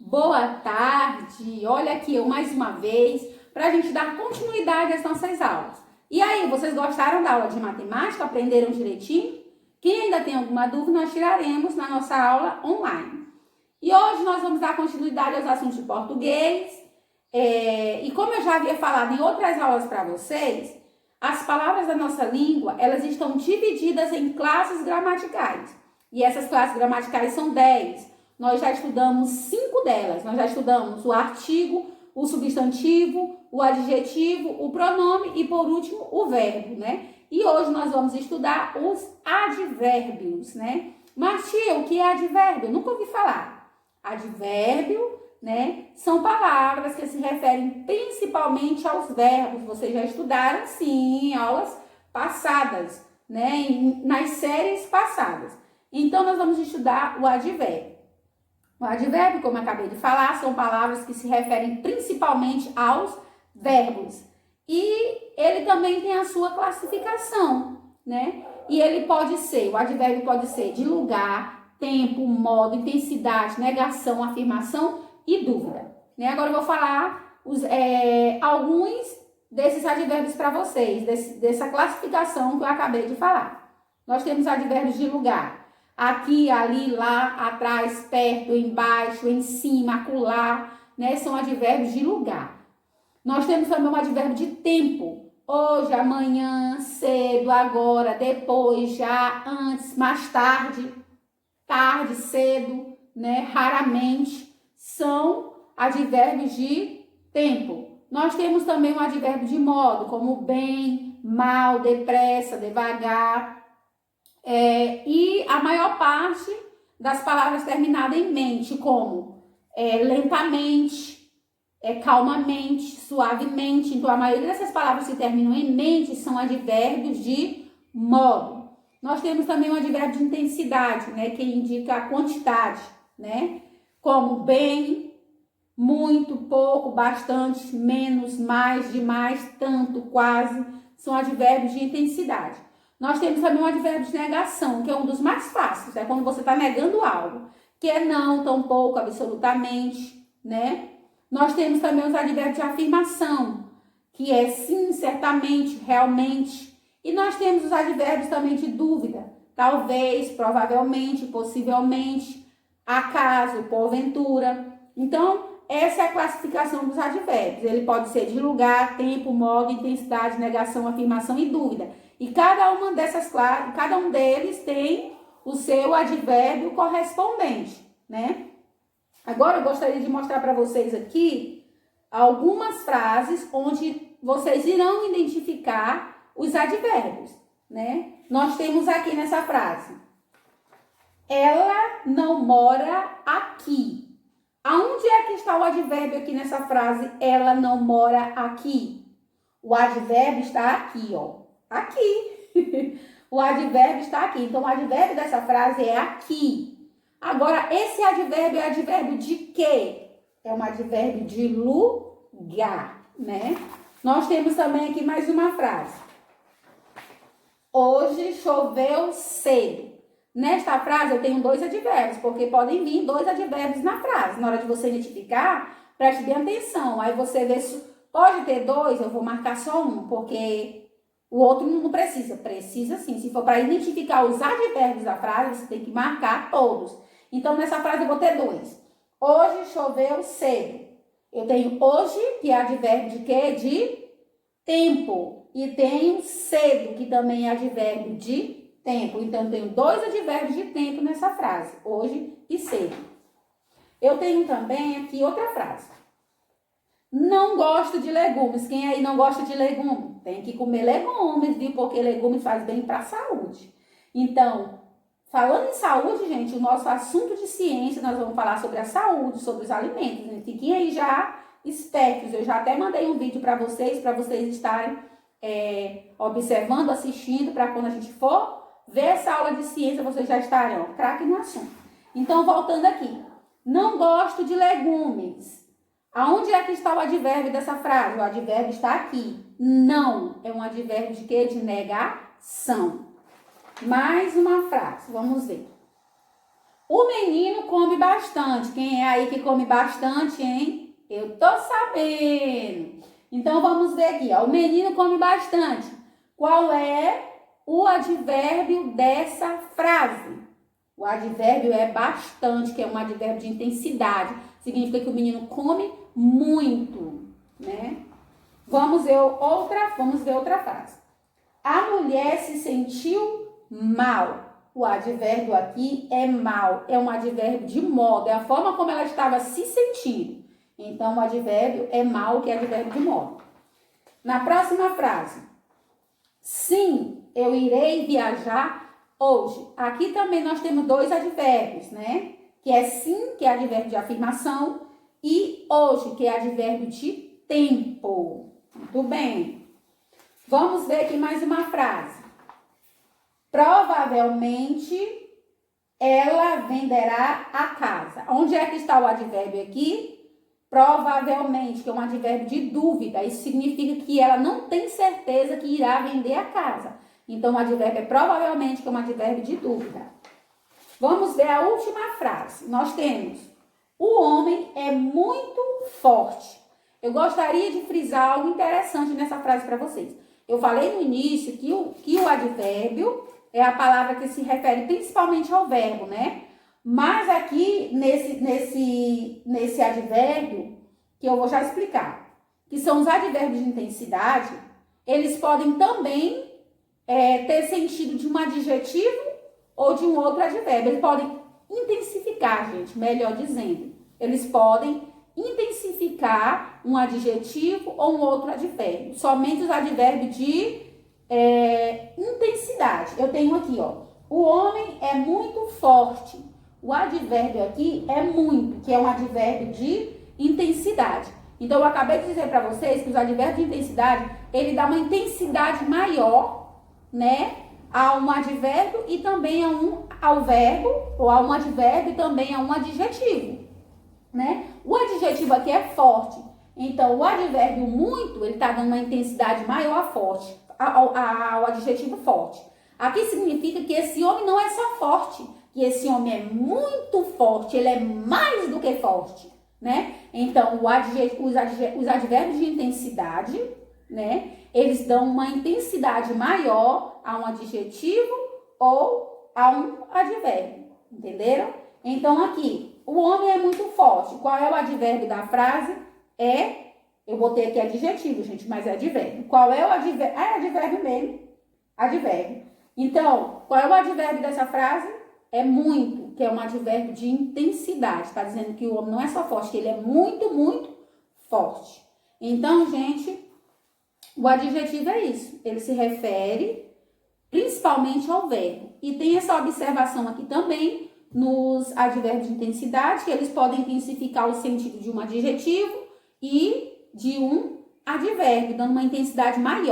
Boa tarde! Olha aqui eu mais uma vez para a gente dar continuidade às nossas aulas. E aí, vocês gostaram da aula de matemática? Aprenderam direitinho? Quem ainda tem alguma dúvida, nós tiraremos na nossa aula online. E hoje nós vamos dar continuidade aos assuntos de português. E como eu já havia falado em outras aulas para vocês, as palavras da nossa língua, elas estão divididas em classes gramaticais. E essas classes gramaticais são 10. Nós já estudamos 5 delas. Nós já estudamos o artigo, o substantivo, o adjetivo, o pronome e, por último, o verbo, né? E hoje nós vamos estudar os advérbios, né? Mas, tia, o que é advérbio? Eu nunca ouvi falar. Advérbio, né? São palavras que se referem principalmente aos verbos. Vocês já estudaram, sim, em aulas passadas, né? Nas séries passadas. Então, nós vamos estudar o advérbio. O advérbio, como eu acabei de falar, são palavras que se referem principalmente aos verbos. E ele também tem a sua classificação, né? E ele pode ser, o advérbio pode ser de lugar, tempo, modo, intensidade, negação, afirmação e dúvida. Né? Agora eu vou falar alguns desses advérbios para vocês, dessa classificação que eu acabei de falar. Nós temos advérbios de lugar. Aqui, ali, lá, atrás, perto, embaixo, em cima, acolá, né? São advérbios de lugar. Nós temos também um advérbio de tempo. Hoje, amanhã, cedo, agora, depois, já, antes, mais tarde, tarde, cedo, né? Raramente. São advérbios de tempo. Nós temos também um advérbio de modo, como bem, mal, depressa, devagar. E a maior parte das palavras terminadas em mente, como lentamente, calmamente, suavemente. Então, a maioria dessas palavras que terminam em mente são advérbios de modo. Nós temos também um advérbio de intensidade, né, que indica a quantidade, né, como bem, muito, pouco, bastante, menos, mais, demais, tanto, quase. São advérbios de intensidade. Nós temos também um advérbio de negação, que é um dos mais fáceis, é quando você está negando algo, que é não, tampouco, absolutamente, né? Nós temos também os advérbios de afirmação, que é sim, certamente, realmente. E nós temos os advérbios também de dúvida, talvez, provavelmente, possivelmente, acaso, porventura. Então, essa é a classificação dos advérbios. Ele pode ser de lugar, tempo, modo, intensidade, negação, afirmação e dúvida. E cada um deles tem o seu advérbio correspondente, né? Agora eu gostaria de mostrar para vocês aqui algumas frases onde vocês irão identificar os advérbios, né? Nós temos aqui nessa frase: ela não mora aqui. Aonde é que está o advérbio aqui nessa frase? Ela não mora aqui. O advérbio está aqui, ó. Aqui. O advérbio está aqui. Então, o advérbio dessa frase é aqui. Agora, esse advérbio é advérbio de quê? É um advérbio de lugar, né? Nós temos também aqui mais uma frase. Hoje choveu cedo. Nesta frase eu tenho 2 advérbios, porque podem vir 2 advérbios na frase. Na hora de você identificar, preste bem atenção. Aí você vê se pode ter 2, eu vou marcar só um, porque o outro não precisa. Precisa sim. Se for para identificar os advérbios da frase, você tem que marcar todos. Então, nessa frase eu vou ter 2. Hoje choveu cedo. Eu tenho hoje, que é advérbio de quê? De tempo. E tenho cedo, que também é advérbio de tempo. Então, eu tenho 2 advérbios de tempo nessa frase. Hoje e cedo. Eu tenho também aqui outra frase. Não gosto de legumes. Quem aí não gosta de legumes? Tem que comer legumes, viu? Porque legumes faz bem para a saúde. Então, falando em saúde, gente, o nosso assunto de ciência, nós vamos falar sobre a saúde, sobre os alimentos. Né? Fiquem aí já espertos. Eu já até mandei um vídeo para vocês estarem observando, assistindo, para quando a gente for ver essa aula de ciência, vocês já estarem craque no assunto. Então, voltando aqui. Não gosto de legumes. Aonde é que está o advérbio dessa frase? O advérbio está aqui. Não é um advérbio de quê? De negação. Mais uma frase, vamos ver. O menino come bastante. Quem é aí que come bastante, hein? Eu tô sabendo. Então, vamos ver aqui, ó. O menino come bastante. Qual é o advérbio dessa frase? O advérbio é bastante, que é um advérbio de intensidade. Significa que o menino come muito, né? Vamos ver outra frase. A mulher se sentiu mal. O advérbio aqui é mal, é um advérbio de modo, é a forma como ela estava se sentindo. Então, o advérbio é mal, que é advérbio de modo. Na próxima frase. Sim, eu irei viajar hoje. Aqui também nós temos dois advérbios, né? Que é sim, que é advérbio de afirmação, e hoje, que é advérbio de tempo. Muito bem. Vamos ver aqui mais uma frase. Provavelmente ela venderá a casa. Onde é que está o advérbio aqui? Provavelmente, que é um advérbio de dúvida. Isso significa que ela não tem certeza que irá vender a casa. Então, o advérbio é provavelmente, que é um advérbio de dúvida. Vamos ver a última frase. Nós temos: o homem é muito forte. Eu gostaria de frisar algo interessante nessa frase para vocês. Eu falei no início que o advérbio é a palavra que se refere principalmente ao verbo, né? Mas aqui, nesse advérbio, que eu vou já explicar, que são os advérbios de intensidade, eles podem também ter sentido de um adjetivo ou de um outro advérbio. Eles podem intensificar, gente, melhor dizendo. Eles podem intensificar um adjetivo ou um outro advérbio. Somente os advérbios de intensidade. Eu tenho aqui, ó. O homem é muito forte. O advérbio aqui é muito, que é um advérbio de intensidade. Então, eu acabei de dizer para vocês que os advérbios de intensidade, ele dá uma intensidade maior, né, a um advérbio e também ao verbo, ou a um advérbio e também a um adjetivo, né? O adjetivo aqui é forte. Então, o advérbio muito, ele está dando uma intensidade maior a forte, ao adjetivo forte. Aqui significa que esse homem não é só forte, que esse homem é muito forte, ele é mais do que forte, né? Então, os advérbios de intensidade, né? Eles dão uma intensidade maior a um adjetivo ou a um advérbio, entenderam? Então, aqui, o homem é muito forte. Qual é o advérbio da frase? Eu botei aqui adjetivo, gente, mas é advérbio. Qual é o advérbio? É advérbio mesmo. Advérbio. Então, qual é o advérbio dessa frase? É muito, que é um advérbio de intensidade. Está dizendo que o homem não é só forte, que ele é muito, muito forte. Então, gente, o adjetivo é isso. Ele se refere principalmente ao verbo. E tem essa observação aqui também nos advérbios de intensidade, que eles podem intensificar o sentido de um adjetivo e de um advérbio, dando uma intensidade maior.